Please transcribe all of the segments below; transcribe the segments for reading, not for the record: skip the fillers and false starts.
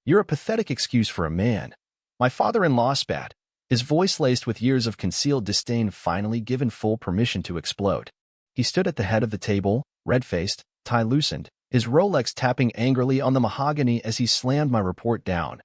You're a pathetic excuse for a man. My father-in-law spat, his voice laced with years of concealed disdain finally given full permission to explode. He stood at the head of the table, red-faced, tie loosened, his Rolex tapping angrily on the mahogany as he slammed my report down,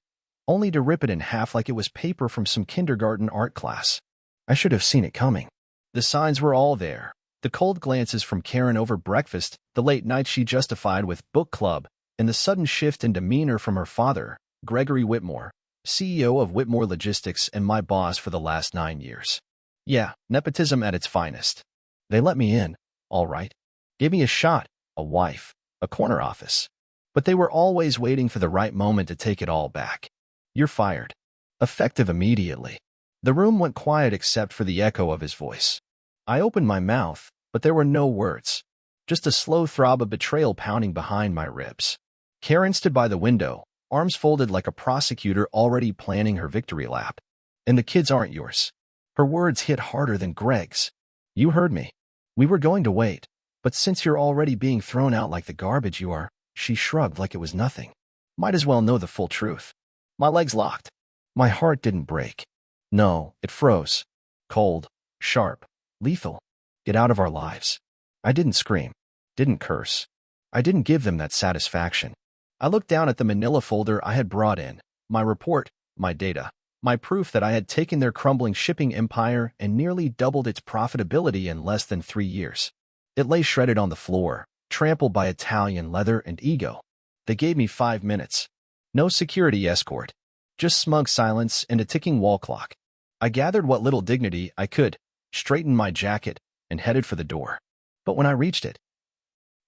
only to rip it in half like it was paper from some kindergarten art class. I should have seen it coming. The signs were all there. The cold glances from Karen over breakfast, the late nights she justified with book club, and the sudden shift in demeanor from her father, Gregory Whitmore, CEO of Whitmore Logistics and my boss for the last 9 years. Yeah, nepotism at its finest. They let me in, all right. Gave me a shot, a wife, a corner office. But they were always waiting for the right moment to take it all back. You're fired. Effective immediately. The room went quiet except for the echo of his voice. I opened my mouth, but there were no words. Just a slow throb of betrayal pounding behind my ribs. Karen stood by the window, arms folded like a prosecutor already planning her victory lap. And the kids aren't yours. Her words hit harder than Greg's. You heard me. We were going to wait, but since you're already being thrown out like the garbage you are, she shrugged like it was nothing. Might as well know the full truth. My legs locked. My heart didn't break. No, it froze. Cold, sharp, lethal. Get out of our lives. I didn't scream. Didn't curse. I didn't give them that satisfaction. I looked down at the manila folder I had brought in, my report, my data, my proof that I had taken their crumbling shipping empire and nearly doubled its profitability in less than 3 years. It lay shredded on the floor, trampled by Italian leather and ego. They gave me 5 minutes. No security escort. Just smug silence and a ticking wall clock. I gathered what little dignity I could, straightened my jacket, and headed for the door. But when I reached it,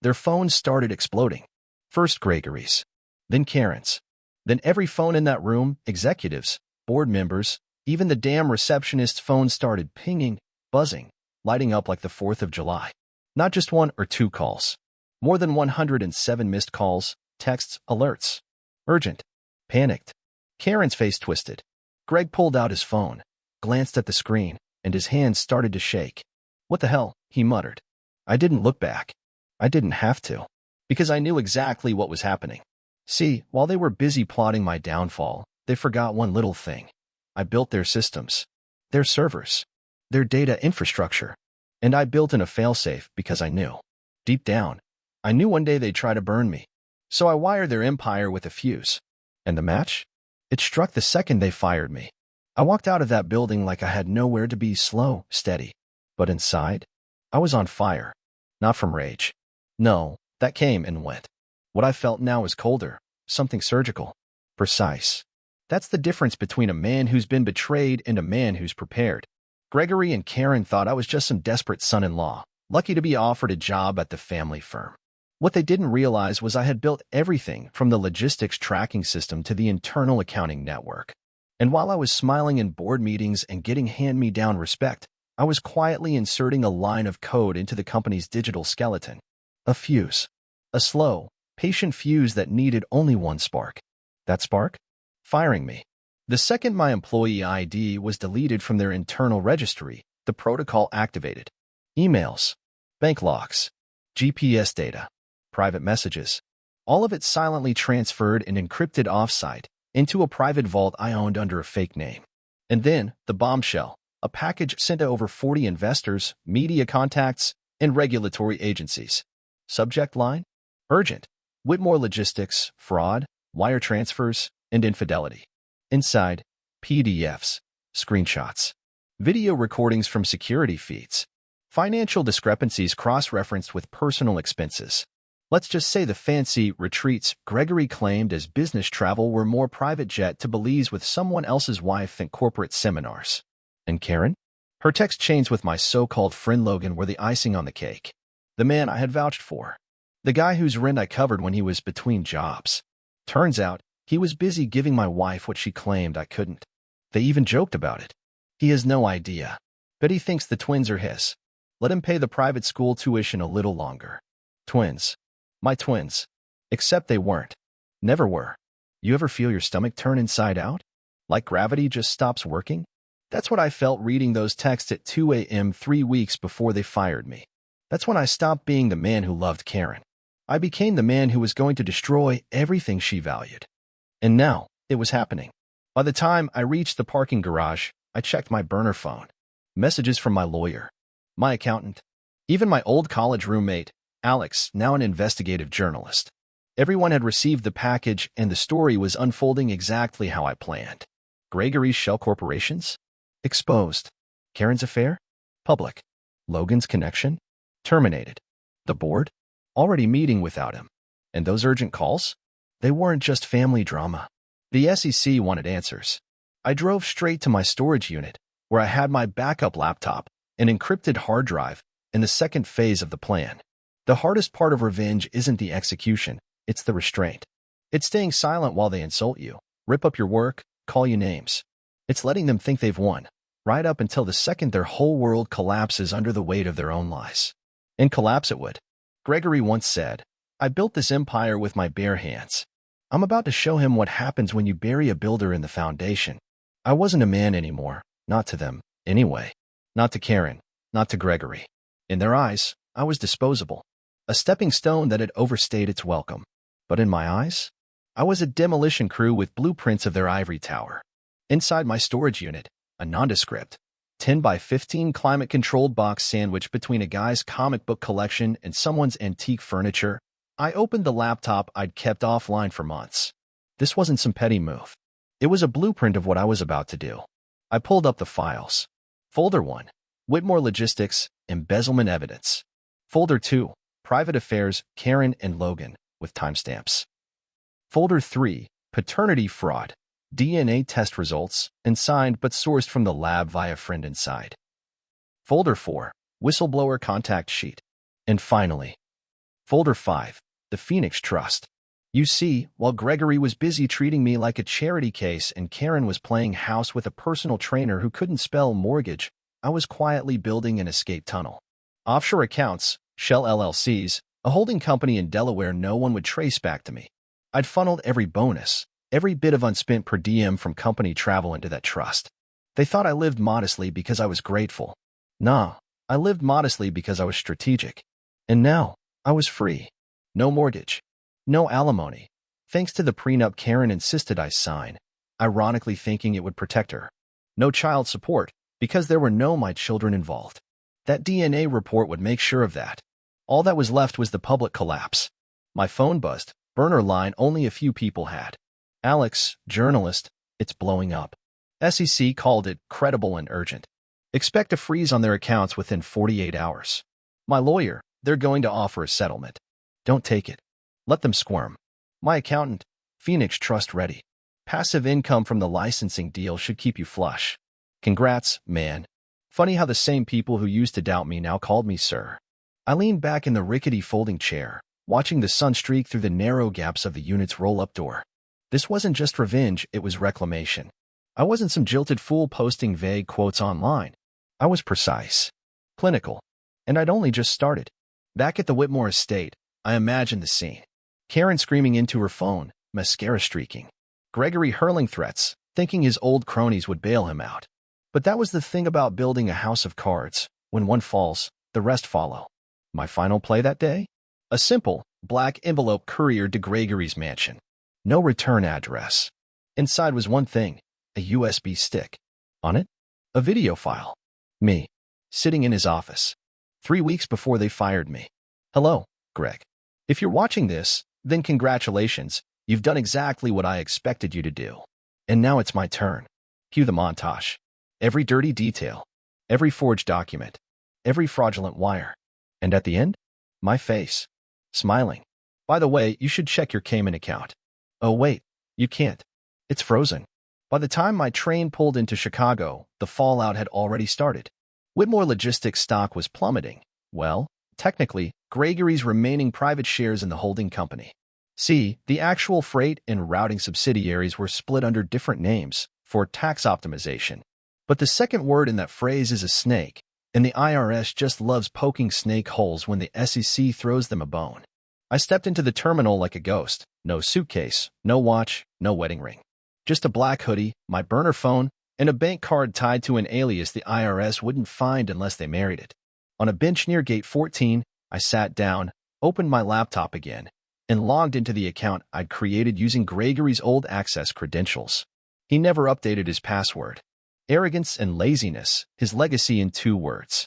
their phones started exploding. First Gregory's, then Karen's, then every phone in that room, executives, board members, even the damn receptionist's phone started pinging, buzzing, lighting up like the 4th of July. Not just 1 or 2 calls. More than 107 missed calls, texts, alerts. Urgent. Panicked. Karen's face twisted. Greg pulled out his phone, glanced at the screen, and his hands started to shake. What the hell, he muttered. I didn't look back. I didn't have to. Because I knew exactly what was happening. See, while they were busy plotting my downfall, they forgot one little thing. I built their systems, their servers, their data infrastructure. And I built in a failsafe because I knew. Deep down, I knew one day they'd try to burn me. So I wired their empire with a fuse. And the match? It struck the second they fired me. I walked out of that building like I had nowhere to be, slow, steady. But inside, I was on fire. Not from rage. No, that came and went. What I felt now is colder, something surgical, precise. That's the difference between a man who's been betrayed and a man who's prepared. Gregory and Karen thought I was just some desperate son-in-law, lucky to be offered a job at the family firm. What they didn't realize was I had built everything from the logistics tracking system to the internal accounting network. And while I was smiling in board meetings and getting hand-me-down respect, I was quietly inserting a line of code into the company's digital skeleton. A fuse. A slow, patient fuse that needed only one spark. That spark? Firing me. The second my employee ID was deleted from their internal registry, the protocol activated. Emails, bank logs, GPS data, private messages. All of it silently transferred and encrypted offsite into a private vault I owned under a fake name. And then, the bombshell, a package sent to over 40 investors, media contacts, and regulatory agencies. Subject line? Urgent. Whitmore Logistics, fraud, wire transfers, and infidelity. Inside, PDFs, screenshots, video recordings from security feeds, financial discrepancies cross-referenced with personal expenses. Let's just say the fancy retreats Gregory claimed as business travel were more private jet to Belize with someone else's wife than corporate seminars. And Karen? Her text chains with my so-called friend Logan were the icing on the cake. The man I had vouched for. The guy whose rent I covered when he was between jobs. Turns out, he was busy giving my wife what she claimed I couldn't. They even joked about it. He has no idea. But he thinks the twins are his. Let him pay the private school tuition a little longer. Twins. My twins. Except they weren't. Never were. You ever feel your stomach turn inside out? Like gravity just stops working? That's what I felt reading those texts at 2 a.m. 3 weeks before they fired me. That's when I stopped being the man who loved Karen. I became the man who was going to destroy everything she valued. And now, it was happening. By the time I reached the parking garage, I checked my burner phone. Messages from my lawyer, my accountant, even my old college roommate, Alex, now an investigative journalist. Everyone had received the package, and the story was unfolding exactly how I planned. Gregory's shell corporations? Exposed. Karen's affair? Public. Logan's connection? Terminated. The board? Already meeting without him. And those urgent calls? They weren't just family drama. The SEC wanted answers. I drove straight to my storage unit, where I had my backup laptop, an encrypted hard drive, and the second phase of the plan. The hardest part of revenge isn't the execution, it's the restraint. It's staying silent while they insult you, rip up your work, call you names. It's letting them think they've won, right up until the second their whole world collapses under the weight of their own lies. And collapse it would. Gregory once said, "I built this empire with my bare hands. I'm about to show him what happens when you bury a builder in the foundation." I wasn't a man anymore, not to them, anyway. Not to Karen, not to Gregory. In their eyes, I was disposable, a stepping stone that had overstayed its welcome. But in my eyes, I was a demolition crew with blueprints of their ivory tower. Inside my storage unit, a nondescript, 10 by 15 climate-controlled box sandwiched between a guy's comic book collection and someone's antique furniture, I opened the laptop I'd kept offline for months. This wasn't some petty move. It was a blueprint of what I was about to do. I pulled up the files. Folder 1, Whitmore Logistics, Embezzlement Evidence. Folder 2, Private Affairs, Karen and Logan, with timestamps. Folder 3, Paternity Fraud, DNA test results, and signed but sourced from the lab via friend inside. Folder 4, Whistleblower Contact Sheet. And finally, Folder 5, The Phoenix Trust. You see, while Gregory was busy treating me like a charity case and Karen was playing house with a personal trainer who couldn't spell mortgage, I was quietly building an escape tunnel. Offshore accounts, Shell LLCs, a holding company in Delaware no one would trace back to me. I'd funneled every bonus, every bit of unspent per diem from company travel into that trust. They thought I lived modestly because I was grateful. Nah, I lived modestly because I was strategic. And now, I was free. No mortgage. No alimony, thanks to the prenup Karen insisted I sign, ironically thinking it would protect her. No child support, because there were no my children involved. That DNA report would make sure of that. All that was left was the public collapse. My phone buzzed, burner line only a few people had. "Alex, journalist, it's blowing up." SEC called it credible and urgent. Expect a freeze on their accounts within 48 hours. My lawyer, they're going to offer a settlement. Don't take it. Let them squirm. My accountant, Phoenix Trust ready. Passive income from the licensing deal should keep you flush. Congrats, man. Funny how the same people who used to doubt me now called me sir. I leaned back in the rickety folding chair, watching the sun streak through the narrow gaps of the unit's roll-up door. This wasn't just revenge, it was reclamation. I wasn't some jilted fool posting vague quotes online. I was precise, clinical, and I'd only just started. Back at the Whitmore estate, I imagined the scene. Karen screaming into her phone, mascara streaking. Gregory hurling threats, thinking his old cronies would bail him out. But that was the thing about building a house of cards. When one falls, the rest follow. My final play that day? A simple, black envelope couriered to Gregory's mansion. No return address. Inside was one thing, a USB stick. On it, a video file. Me, sitting in his office. 3 weeks before they fired me. "Hello, Greg. If you're watching this, then congratulations, you've done exactly what I expected you to do. And now it's my turn." Cue the montage. Every dirty detail, every forged document, every fraudulent wire. And at the end, my face, smiling. "By the way, you should check your Cayman account." "Oh wait, you can't. It's frozen." By the time my train pulled into Chicago, the fallout had already started. Whitmore Logistics stock was plummeting. Well, technically, Gregory's remaining private shares in the holding company. See, the actual freight and routing subsidiaries were split under different names for tax optimization. But the second word in that phrase is a snake, and the IRS just loves poking snake holes when the SEC throws them a bone. I stepped into the terminal like a ghost. No suitcase, no watch, no wedding ring. Just a black hoodie, my burner phone, and a bank card tied to an alias the IRS wouldn't find unless they married it. On a bench near Gate 14, I sat down, opened my laptop again, and logged into the account I'd created using Gregory's old access credentials. He never updated his password. Arrogance and laziness, his legacy in 2 words.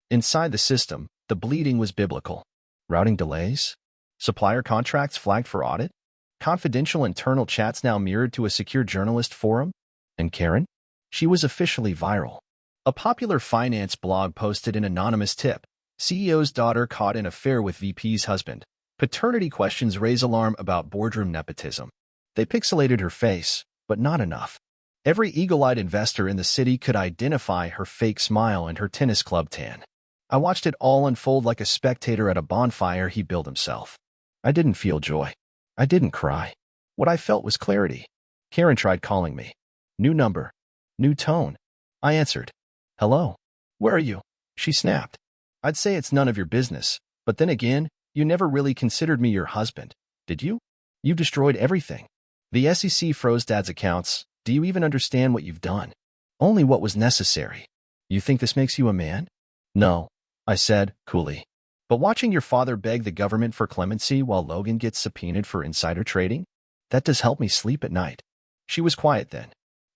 Inside the system, the bleeding was biblical. Routing delays? Supplier contracts flagged for audit? Confidential internal chats now mirrored to a secure journalist forum? And Karen? She was officially viral. A popular finance blog posted an anonymous tip. CEO's daughter caught in affair with VP's husband. Paternity questions raise alarm about boardroom nepotism. They pixelated her face, but not enough. Every eagle-eyed investor in the city could identify her fake smile and her tennis club tan. I watched it all unfold like a spectator at a bonfire he built himself. I didn't feel joy. I didn't cry. What I felt was clarity. Karen tried calling me. New number. New tone. I answered. Hello. Where are you? She snapped. I'd say it's none of your business, but then again, you never really considered me your husband, did you? You destroyed everything. The SEC froze Dad's accounts. Do you even understand what you've done? Only what was necessary. You think this makes you a man? No, I said, coolly. But watching your father beg the government for clemency while Logan gets subpoenaed for insider trading? That does help me sleep at night. She was quiet then.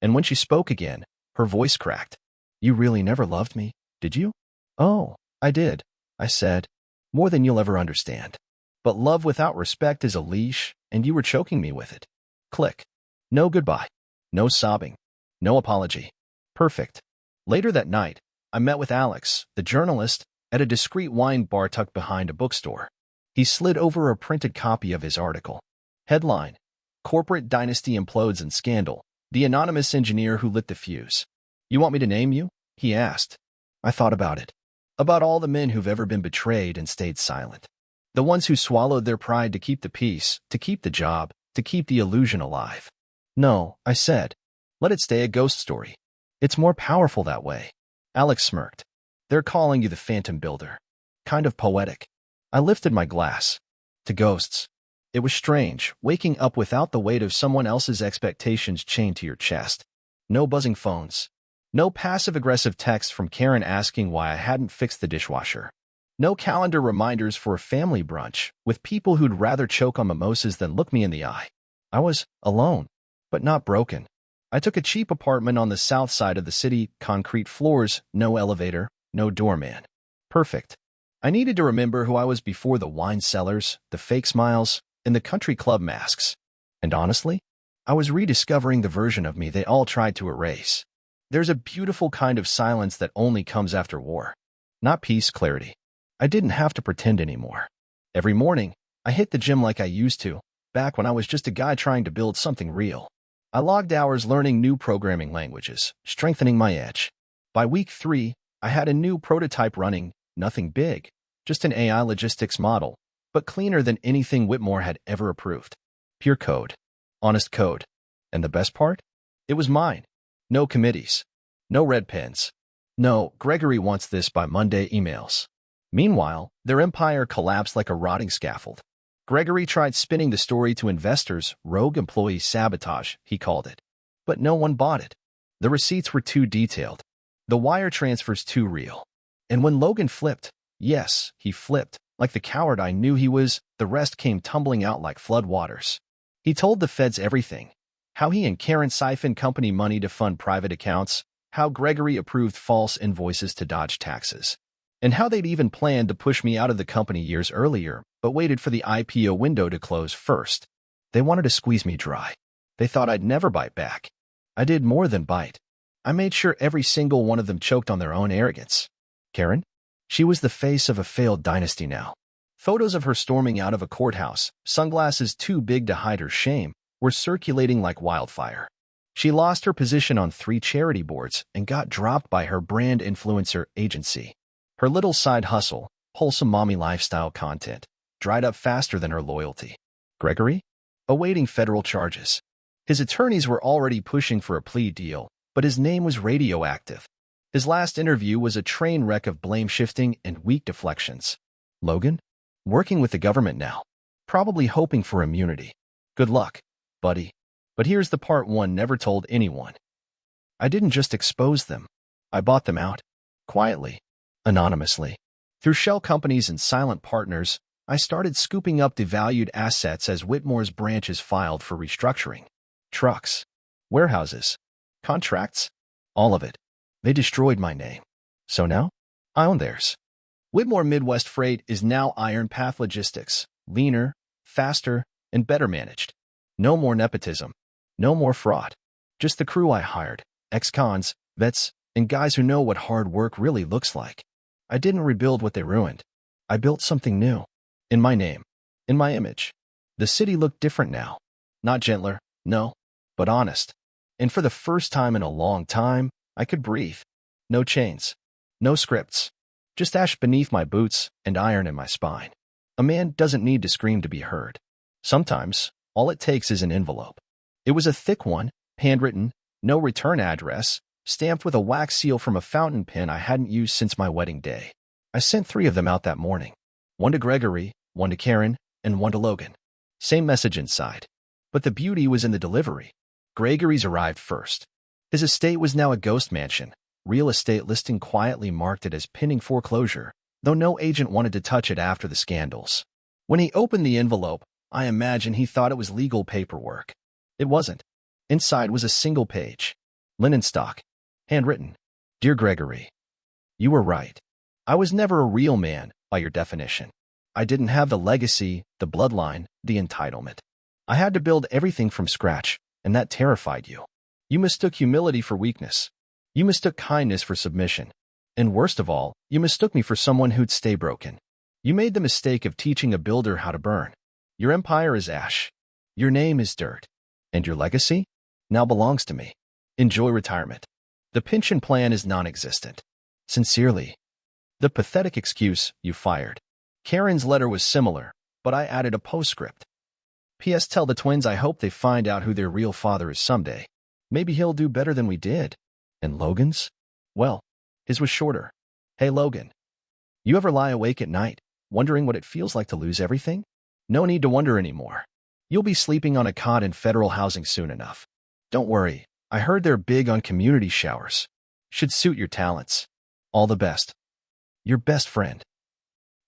And when she spoke again, her voice cracked. You really never loved me, did you? Oh, I did, I said. More than you'll ever understand. But love without respect is a leash, and you were choking me with it. Click. No goodbye. No sobbing. No apology. Perfect. Later that night, I met with Alex, the journalist, at a discreet wine bar tucked behind a bookstore. He slid over a printed copy of his article. Headline: Corporate Dynasty Implodes in Scandal. The anonymous engineer who lit the fuse. You want me to name you? He asked. I thought about it. About all the men who've ever been betrayed and stayed silent. The ones who swallowed their pride to keep the peace, to keep the job, to keep the illusion alive. No, I said. Let it stay a ghost story. It's more powerful that way. Alex smirked. They're calling you the Phantom Builder. Kind of poetic. I lifted my glass. To ghosts. It was strange, waking up without the weight of someone else's expectations chained to your chest. No buzzing phones. No passive-aggressive texts from Karen asking why I hadn't fixed the dishwasher. No calendar reminders for a family brunch with people who'd rather choke on mimosas than look me in the eye. I was alone, but not broken. I took a cheap apartment on the south side of the city, concrete floors, no elevator, no doorman. Perfect. I needed to remember who I was before the wine cellars, the fake smiles, and the country club masks. And honestly, I was rediscovering the version of me they all tried to erase. There's a beautiful kind of silence that only comes after war. Not peace, clarity. I didn't have to pretend anymore. Every morning, I hit the gym like I used to, back when I was just a guy trying to build something real. I logged hours learning new programming languages, strengthening my edge. By week 3, I had a new prototype running, nothing big, just an AI logistics model, but cleaner than anything Whitmore had ever approved. Pure code. Honest code. And the best part? It was mine. No committees. No red pens. No, Gregory wants this by Monday emails. Meanwhile, their empire collapsed like a rotting scaffold. Gregory tried spinning the story to investors, rogue employee sabotage, he called it. But no one bought it. The receipts were too detailed. The wire transfers too real. And when Logan flipped, yes, he flipped, like the coward I knew he was, the rest came tumbling out like floodwaters. He told the feds everything. How he and Karen siphoned company money to fund private accounts, how Gregory approved false invoices to dodge taxes, and how they'd even planned to push me out of the company years earlier, but waited for the IPO window to close first. They wanted to squeeze me dry. They thought I'd never bite back. I did more than bite. I made sure every single one of them choked on their own arrogance. Karen? She was the face of a failed dynasty now. Photos of her storming out of a courthouse, sunglasses too big to hide her shame, were circulating like wildfire. She lost her position on 3 charity boards and got dropped by her brand influencer agency. Her little side hustle, wholesome mommy lifestyle content, dried up faster than her loyalty. Gregory? Awaiting federal charges. His attorneys were already pushing for a plea deal, but his name was radioactive. His last interview was a train wreck of blame shifting and weak deflections. Logan? Working with the government now. Probably hoping for immunity. Good luck, buddy. But here's the part one never told anyone. I didn't just expose them. I bought them out. Quietly. Anonymously. Through shell companies and silent partners, I started scooping up devalued assets as Whitmore's branches filed for restructuring. Trucks, warehouses, contracts, all of it. They destroyed my name. So now, I own theirs. Whitmore Midwest Freight is now Iron Path Logistics, leaner, faster, and better managed. No more nepotism. No more fraud. Just the crew I hired, ex-cons, vets, and guys who know what hard work really looks like. I didn't rebuild what they ruined. I built something new. In my name. In my image. The city looked different now. Not gentler, no, but honest. And for the first time in a long time, I could breathe. No chains. No scripts. Just ash beneath my boots and iron in my spine. A man doesn't need to scream to be heard. Sometimes, all it takes is an envelope. It was a thick one, handwritten, no return address, stamped with a wax seal from a fountain pen I hadn't used since my wedding day. I sent 3 of them out that morning. One to Gregory, one to Karen, and one to Logan. Same message inside. But the beauty was in the delivery. Gregory's arrived first. His estate was now a ghost mansion. Real estate listing quietly marked it as pending foreclosure, though no agent wanted to touch it after the scandals. When he opened the envelope, I imagine he thought it was legal paperwork. It wasn't. Inside was a single page. Linen stock. Handwritten. Dear Gregory, you were right. I was never a real man, by your definition. I didn't have the legacy, the bloodline, the entitlement. I had to build everything from scratch, and that terrified you. You mistook humility for weakness. You mistook kindness for submission. And worst of all, you mistook me for someone who'd stay broken. You made the mistake of teaching a builder how to burn. Your empire is ash. Your name is dirt. And your legacy now belongs to me. Enjoy retirement. The pension plan is non-existent. Sincerely. The pathetic excuse, you fired. Karen's letter was similar, but I added a postscript. P.S. Tell the twins I hope they find out who their real father is someday. Maybe he'll do better than we did. And Logan's? Well, his was shorter. Hey Logan. You ever lie awake at night, wondering what it feels like to lose everything? No need to wonder anymore. You'll be sleeping on a cot in federal housing soon enough. Don't worry, I heard they're big on community showers. Should suit your talents. All the best. Your best friend.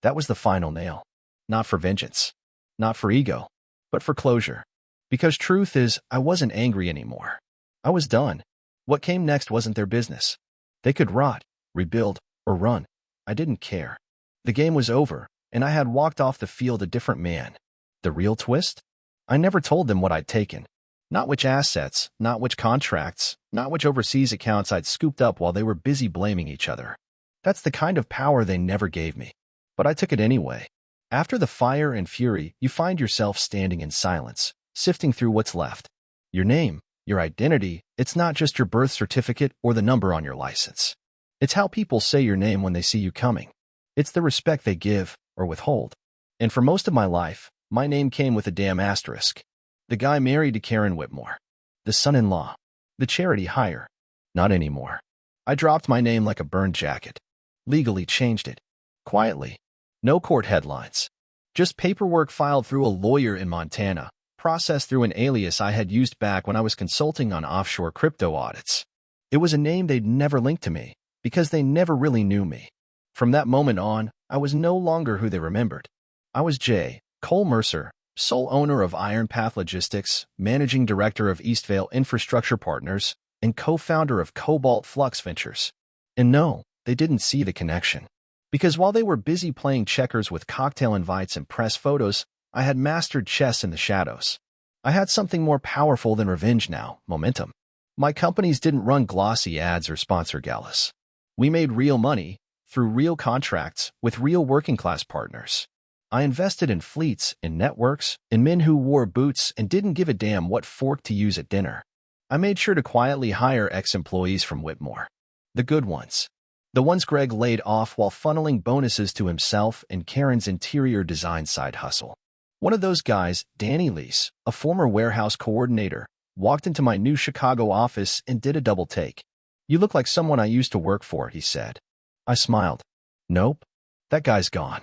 That was the final nail. Not for vengeance. Not for ego. But for closure. Because truth is, I wasn't angry anymore. I was done. What came next wasn't their business. They could rot, rebuild, or run. I didn't care. The game was over, and I had walked off the field a different man. The real twist? I never told them what I'd taken. Not which assets, not which contracts, not which overseas accounts I'd scooped up while they were busy blaming each other. That's the kind of power they never gave me. But I took it anyway. After the fire and fury, you find yourself standing in silence, sifting through what's left. Your name, your identity, it's not just your birth certificate or the number on your license. It's how people say your name when they see you coming. It's the respect they give or withhold. And for most of my life, my name came with a damn asterisk. The guy married to Karen Whitmore. The son-in-law. The charity hire. Not anymore. I dropped my name like a burned jacket. Legally changed it. Quietly. No court headlines. Just paperwork filed through a lawyer in Montana, processed through an alias I had used back when I was consulting on offshore crypto audits. It was a name they'd never linked to me, because they never really knew me. From that moment on, I was no longer who they remembered. I was J. Cole Mercer, sole owner of Iron Path Logistics, managing director of Eastvale Infrastructure Partners, and co-founder of Cobalt Flux Ventures. And no, they didn't see the connection. Because while they were busy playing checkers with cocktail invites and press photos, I had mastered chess in the shadows. I had something more powerful than revenge now, momentum. My companies didn't run glossy ads or sponsor galas. We made real money, through real contracts, with real working-class partners. I invested in fleets, in networks, in men who wore boots and didn't give a damn what fork to use at dinner. I made sure to quietly hire ex-employees from Whitmore. The good ones. The ones Greg laid off while funneling bonuses to himself and Karen's interior design side hustle. One of those guys, Danny Lease, a former warehouse coordinator, walked into my new Chicago office and did a double take. "You look like someone I used to work for," he said. I smiled. Nope. That guy's gone.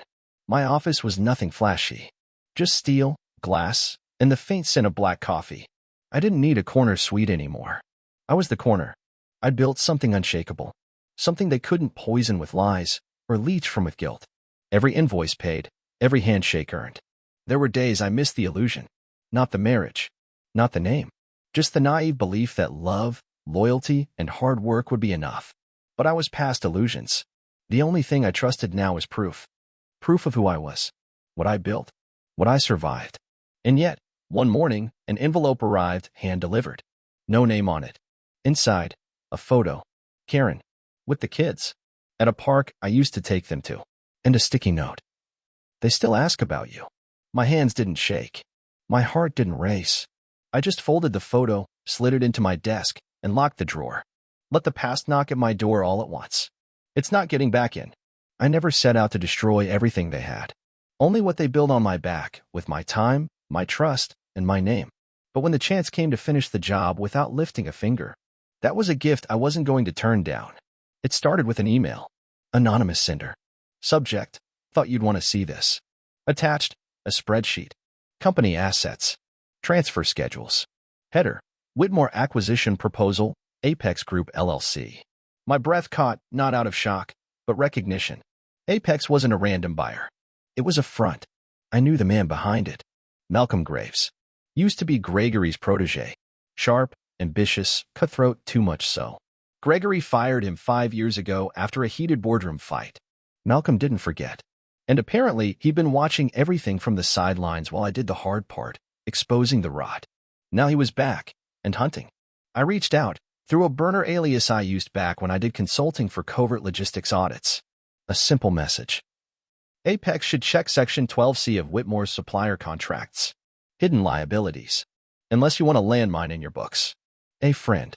My office was nothing flashy. Just steel, glass, and the faint scent of black coffee. I didn't need a corner suite anymore. I was the corner. I'd built something unshakable. Something they couldn't poison with lies or leech from with guilt. Every invoice paid, Every handshake earned. There were days I missed the illusion. Not the marriage. Not the name. Just the naive belief that love, loyalty, and hard work would be enough. But I was past illusions. The only thing I trusted now was proof. Proof of who I was. What I built. What I survived. And yet, one morning, an envelope arrived, hand-delivered. No name on it. Inside, a photo. Karen. With the kids. At a park I used to take them to. And a sticky note. They still ask about you. My hands didn't shake. My heart didn't race. I just folded the photo, slid it into my desk, and locked the drawer. Let the past knock at my door all at once. It's not getting back in. I never set out to destroy everything they had. Only what they built on my back, with my time, my trust, and my name. But when the chance came to finish the job without lifting a finger, that was a gift I wasn't going to turn down. It started with an email. Anonymous sender. Subject, thought you'd want to see this. Attached, a spreadsheet. Company assets. Transfer schedules. Header, Whitmore Acquisition Proposal, Apex Group LLC. My breath caught, not out of shock, but recognition. Apex wasn't a random buyer. It was a front. I knew the man behind it. Malcolm Graves. Used to be Gregory's protege. Sharp, ambitious, cutthroat, too much so. Gregory fired him 5 years ago after a heated boardroom fight. Malcolm didn't forget. And apparently, he'd been watching everything from the sidelines while I did the hard part, exposing the rot. Now he was back, and hunting. I reached out, through a burner alias I used back when I did consulting for covert logistics audits. A simple message. Apex should check Section 12C of Whitmore's supplier contracts. Hidden liabilities. Unless you want a landmine in your books. A friend.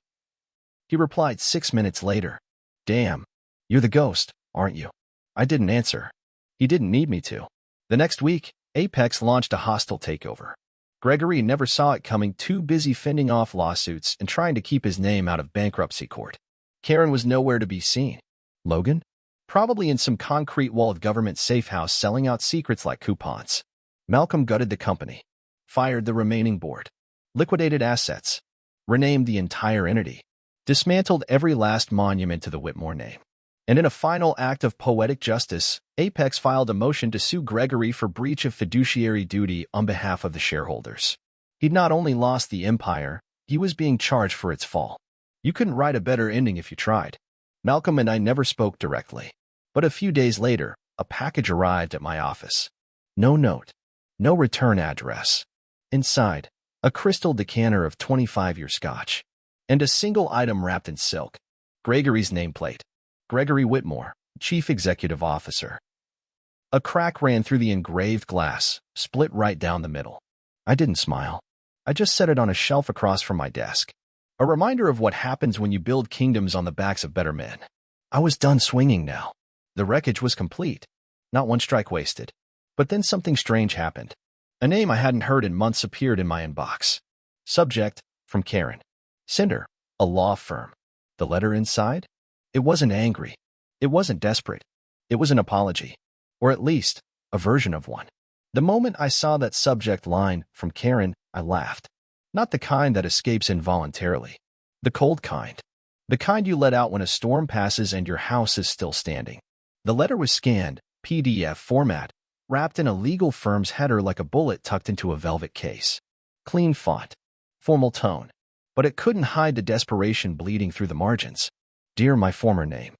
He replied 6 minutes later. Damn, you're the ghost, aren't you? I didn't answer. He didn't need me to. The next week, Apex launched a hostile takeover. Gregory never saw it coming, too busy fending off lawsuits and trying to keep his name out of bankruptcy court. Karen was nowhere to be seen. Logan? Probably in some concrete-walled government safe house selling out secrets like coupons. Malcolm gutted the company. Fired the remaining board. Liquidated assets. Renamed the entire entity. Dismantled every last monument to the Whitmore name. And in a final act of poetic justice, Apex filed a motion to sue Gregory for breach of fiduciary duty on behalf of the shareholders. He'd not only lost the empire, he was being charged for its fall. You couldn't write a better ending if you tried. Malcolm and I never spoke directly. But a few days later, a package arrived at my office. No note. No return address. Inside, a crystal decanter of 25-year scotch. And a single item wrapped in silk. Gregory's nameplate. Gregory Whitmore, Chief Executive Officer. A crack ran through the engraved glass, split right down the middle. I didn't smile. I just set it on a shelf across from my desk. A reminder of what happens when you build kingdoms on the backs of better men. I was done swinging now. The wreckage was complete. Not one strike wasted. But then something strange happened. A name I hadn't heard in months appeared in my inbox. Subject, from Karen. Sender, a law firm. The letter inside? It wasn't angry. It wasn't desperate. It was an apology. Or at least, a version of one. The moment I saw that subject line, from Karen, I laughed. Not the kind that escapes involuntarily. The cold kind. The kind you let out when a storm passes and your house is still standing. The letter was scanned, PDF format, wrapped in a legal firm's header like a bullet tucked into a velvet case. Clean font. Formal tone. But it couldn't hide the desperation bleeding through the margins. Dear my former name.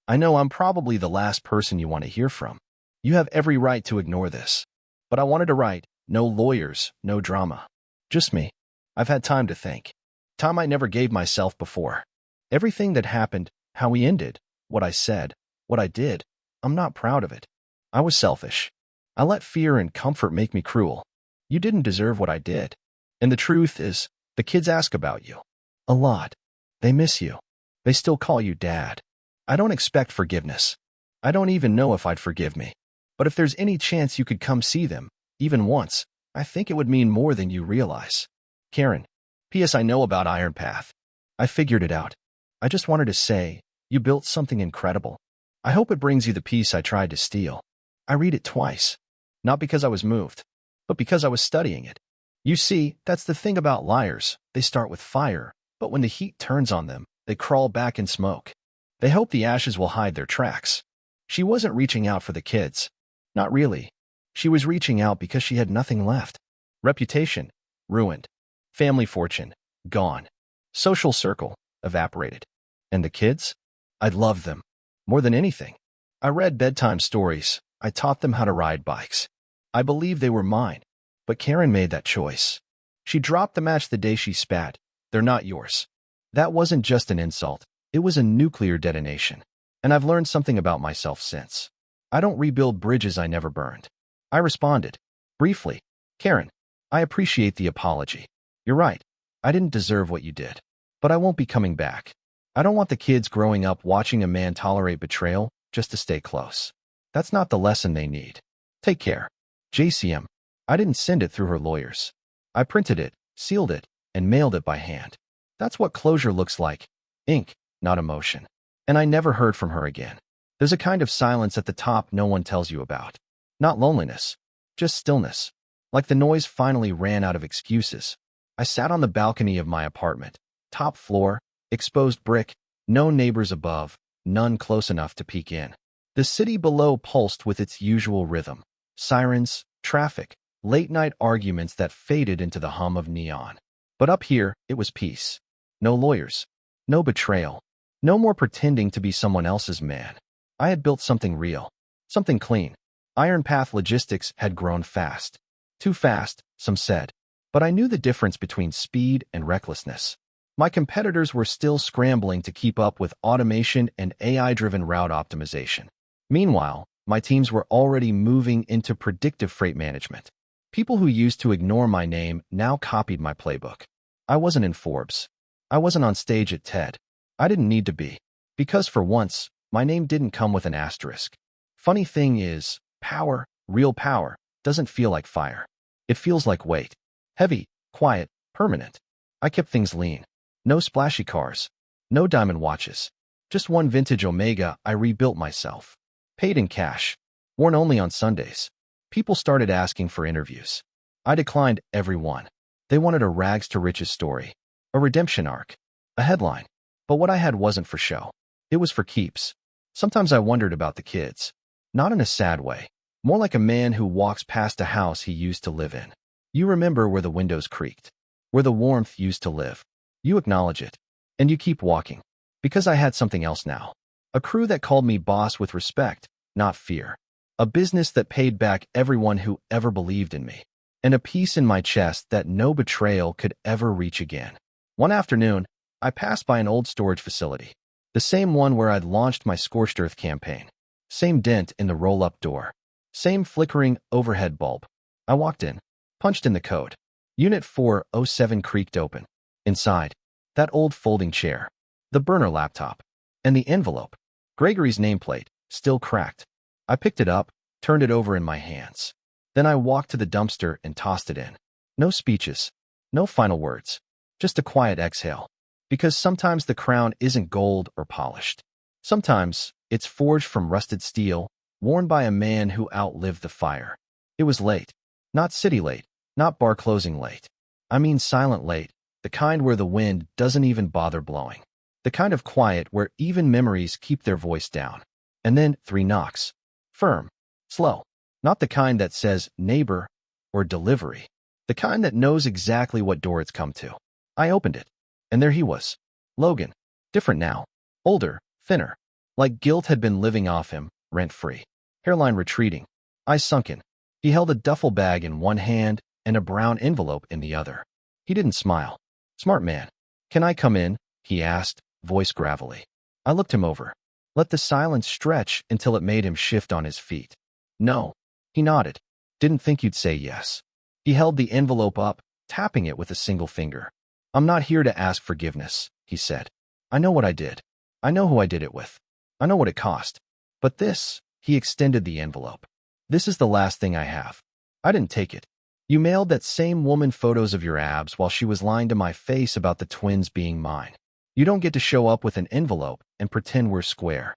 I know I'm probably the last person you want to hear from. You have every right to ignore this. But I wanted to write, no lawyers, no drama. Just me. I've had time to think. Time I never gave myself before. Everything that happened, how we ended, what I said, what I did, I'm not proud of it. I was selfish. I let fear and comfort make me cruel. You didn't deserve what I did. And the truth is, the kids ask about you. A lot. They miss you. They still call you Dad. I don't expect forgiveness. I don't even know if I'd forgive me. But if there's any chance you could come see them, even once, I think it would mean more than you realize. Karen. P.S. I know about Iron Path. I figured it out. I just wanted to say, you built something incredible. I hope it brings you the peace I tried to steal. I read it twice. Not because I was moved, but because I was studying it. You see, that's the thing about liars. They start with fire, but when the heat turns on them, they crawl back in smoke. They hope the ashes will hide their tracks. She wasn't reaching out for the kids. Not really. She was reaching out because she had nothing left. Reputation, ruined. Family fortune, gone. Social circle, evaporated. And the kids? I loved them. More than anything. I read bedtime stories. I taught them how to ride bikes. I believed they were mine. But Karen made that choice. She dropped the match the day she spat. They're not yours. That wasn't just an insult. It was a nuclear detonation. And I've learned something about myself since. I don't rebuild bridges I never burned. I responded. Briefly. Karen, I appreciate the apology. You're right. I didn't deserve what you did. But I won't be coming back. I don't want the kids growing up watching a man tolerate betrayal just to stay close. That's not the lesson they need. Take care. JCM. I didn't send it through her lawyers. I printed it, sealed it, and mailed it by hand. That's what closure looks like. Ink, not emotion. And I never heard from her again. There's a kind of silence at the top no one tells you about. Not loneliness, just stillness. Like the noise finally ran out of excuses. I sat on the balcony of my apartment. Top floor, exposed brick, no neighbors above, none close enough to peek in. The city below pulsed with its usual rhythm. Sirens, traffic, late-night arguments that faded into the hum of neon. But up here, it was peace. No lawyers. No betrayal. No more pretending to be someone else's man. I had built something real. Something clean. Iron Path Logistics had grown fast. Too fast, some said. But I knew the difference between speed and recklessness. My competitors were still scrambling to keep up with automation and AI-driven route optimization. Meanwhile, my teams were already moving into predictive freight management. People who used to ignore my name now copied my playbook. I wasn't in Forbes. I wasn't on stage at TED. I didn't need to be. Because for once, my name didn't come with an asterisk. Funny thing is, power, real power, doesn't feel like fire. It feels like weight. Heavy, quiet, permanent. I kept things lean. No splashy cars. No diamond watches. Just one vintage Omega I rebuilt myself. Paid in cash. Worn only on Sundays. People started asking for interviews. I declined every one. They wanted a rags to riches story. A redemption arc. A headline. But what I had wasn't for show. It was for keeps. Sometimes I wondered about the kids. Not in a sad way. More like a man who walks past a house he used to live in. You remember where the windows creaked. Where the warmth used to live. You acknowledge it. And you keep walking. Because I had something else now. A crew that called me boss with respect, not fear. A business that paid back everyone who ever believed in me. And a peace in my chest that no betrayal could ever reach again. One afternoon, I passed by an old storage facility. The same one where I'd launched my Scorched Earth campaign. Same dent in the roll-up door. Same flickering overhead bulb. I walked in. Punched in the code. Unit 407 creaked open. Inside, that old folding chair. The burner laptop. And the envelope. Gregory's nameplate, still cracked. I picked it up, turned it over in my hands. Then I walked to the dumpster and tossed it in. No speeches. No final words. Just a quiet exhale. Because sometimes the crown isn't gold or polished. Sometimes it's forged from rusted steel, worn by a man who outlived the fire. It was late. Not city late. Not bar closing late. I mean silent late. The kind where the wind doesn't even bother blowing. The kind of quiet where even memories keep their voice down. And then 3 knocks. Firm. Slow. Not the kind that says neighbor or delivery. The kind that knows exactly what door it's come to. I opened it. And there he was. Logan. Different now. Older. Thinner. Like guilt had been living off him, rent-free. Hairline retreating. Eyes sunken. He held a duffel bag in one hand and a brown envelope in the other. He didn't smile. Smart man. Can I come in? He asked, voice gravelly. I looked him over. Let the silence stretch until it made him shift on his feet. No. He nodded. Didn't think you'd say yes. He held the envelope up, tapping it with a single finger. I'm not here to ask forgiveness, he said. I know what I did. I know who I did it with. I know what it cost. But this, he extended the envelope. This is the last thing I have. I didn't take it. You mailed that same woman photos of your abs while she was lying to my face about the twins being mine. You don't get to show up with an envelope and pretend we're square.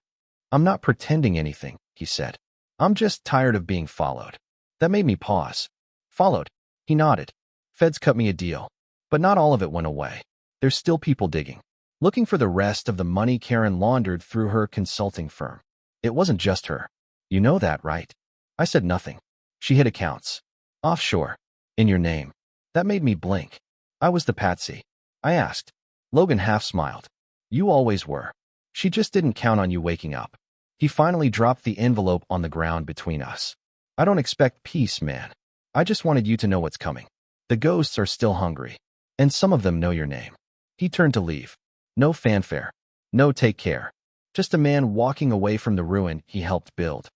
I'm not pretending anything, he said. I'm just tired of being followed. That made me pause. Followed. He nodded. Feds cut me a deal. But not all of it went away. There's still people digging. Looking for the rest of the money Karen laundered through her consulting firm. It wasn't just her. You know that, right? I said nothing. She hid accounts. Offshore. In your name. That made me blink. I was the patsy. I asked. Logan half smiled. You always were. She just didn't count on you waking up. He finally dropped the envelope on the ground between us. I don't expect peace, man. I just wanted you to know what's coming. The ghosts are still hungry. And some of them know your name. He turned to leave. No fanfare. No take care. Just a man walking away from the ruin he helped build.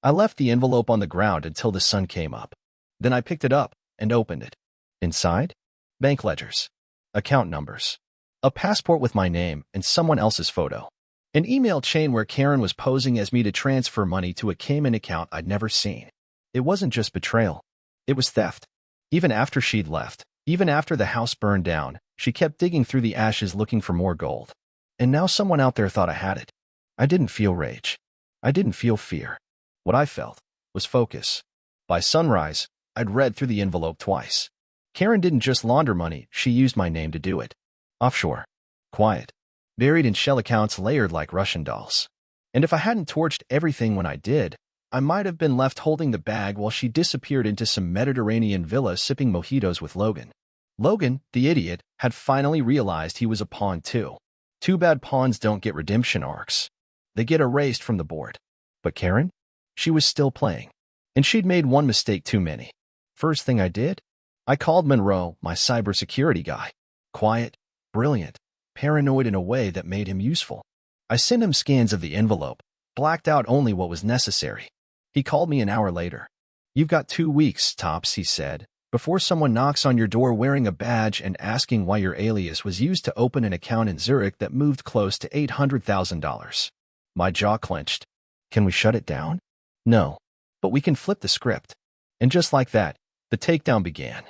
I left the envelope on the ground until the sun came up. Then I picked it up and opened it. Inside? Bank ledgers. Account numbers. A passport with my name and someone else's photo. An email chain where Karen was posing as me to transfer money to a Cayman account I'd never seen. It wasn't just betrayal. It was theft. Even after she'd left, even after the house burned down, she kept digging through the ashes looking for more gold. And now someone out there thought I had it. I didn't feel rage. I didn't feel fear. What I felt was focus. By sunrise, I'd read through the envelope twice. Karen didn't just launder money, she used my name to do it. Offshore. Quiet. Buried in shell accounts layered like Russian dolls. And if I hadn't torched everything when I did, I might have been left holding the bag while she disappeared into some Mediterranean villa sipping mojitos with Logan. Logan, the idiot, had finally realized he was a pawn too. Too bad pawns don't get redemption arcs. They get erased from the board. But Karen? She was still playing. And she'd made one mistake too many. First thing I did? I called Monroe, my cybersecurity guy. Quiet, brilliant, paranoid in a way that made him useful. I sent him scans of the envelope, blacked out only what was necessary. He called me an hour later. You've got 2 weeks, tops, he said, before someone knocks on your door wearing a badge and asking why your alias was used to open an account in Zurich that moved close to $800,000. My jaw clenched. Can we shut it down? No. But we can flip the script. And just like that, the takedown began.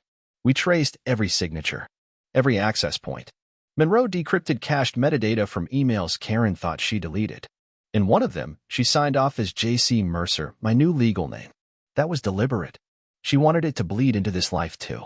We traced every signature, every access point. Monroe decrypted cached metadata from emails Karen thought she deleted. In one of them, she signed off as J.C. Mercer, my new legal name. That was deliberate. She wanted it to bleed into this life too.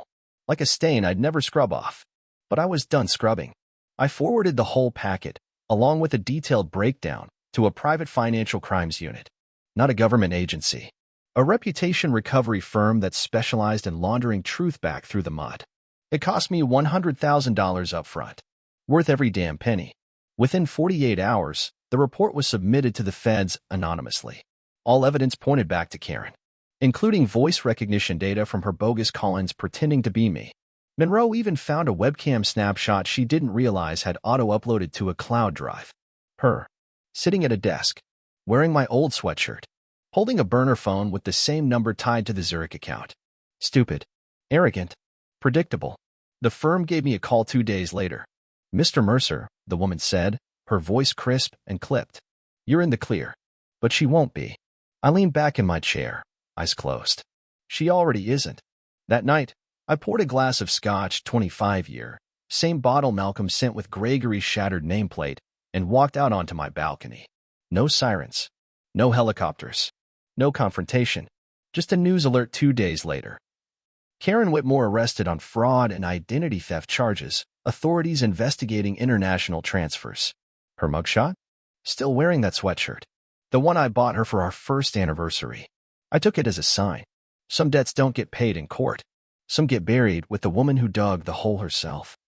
Like a stain I'd never scrub off. But I was done scrubbing. I forwarded the whole packet, along with a detailed breakdown, to a private financial crimes unit. Not a government agency. A reputation recovery firm that specialized in laundering truth back through the mud. It cost me $100,000 up front. Worth every damn penny. Within 48 hours, the report was submitted to the feds anonymously. All evidence pointed back to Karen, including voice recognition data from her bogus call-ins pretending to be me. Monroe even found a webcam snapshot she didn't realize had auto-uploaded to a cloud drive. Her, sitting at a desk, wearing my old sweatshirt, holding a burner phone with the same number tied to the Zurich account. Stupid, arrogant, predictable. The firm gave me a call 2 days later. Mr. Mercer, the woman said, her voice crisp and clipped. You're in the clear. But she won't be. I leaned back in my chair, eyes closed. She already isn't. That night, I poured a glass of scotch 25-year, same bottle Malcolm sent with Gregory's shattered nameplate, and walked out onto my balcony. No sirens. No helicopters. No confrontation. Just a news alert 2 days later. Karen Whitmore arrested on fraud and identity theft charges, authorities investigating international transfers. Her mugshot? Still wearing that sweatshirt. The one I bought her for our first anniversary. I took it as a sign. Some debts don't get paid in court. Some get buried with the woman who dug the hole herself.